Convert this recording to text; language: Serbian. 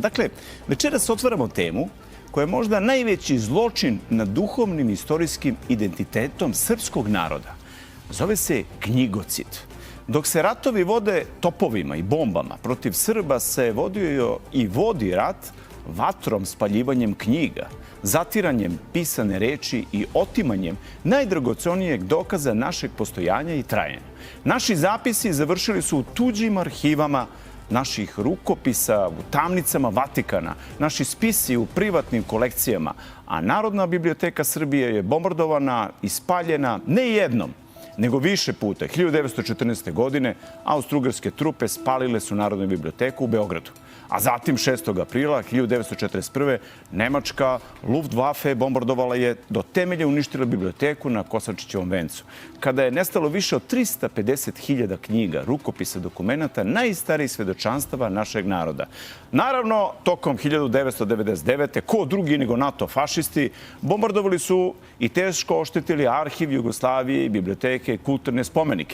Dakle, večeras otvaramo temu koja je možda najveći zločin nad duhovnim i istorijskim identitetom srpskog naroda. Zove se knjigocid. Dok se ratovi vode topovima i bombama, protiv Srba se vodio i vodi rat vatrom, spaljivanjem knjiga, zatiranjem pisane reči i otimanjem najdragocenijeg dokaza našeg postojanja i trajanja. Naši zapisi završili su u tuđim arhivama naših rukopisa, u tamnicama Vatikana, naši spisi u privatnim kolekcijama, a Narodna biblioteka Srbije je bombardovana i spaljena ne jednom, nego više puta. 1914. godine austrougarske trupe spalile su Narodnu biblioteku u Beogradu. A zatim 6. aprila 1941. Nemačka Luftwaffe bombardovala je, do temelja uništila biblioteku na Kosančićevom vencu. Kada je nestalo više od 350.000 knjiga, rukopisa, dokumenata, najstarijih svedočanstava našeg naroda. Naravno, tokom 1999. ko drugi nego NATO fašisti bombardovali su i teško oštetili arhiv Jugoslavije, biblioteke i kulturne spomenike.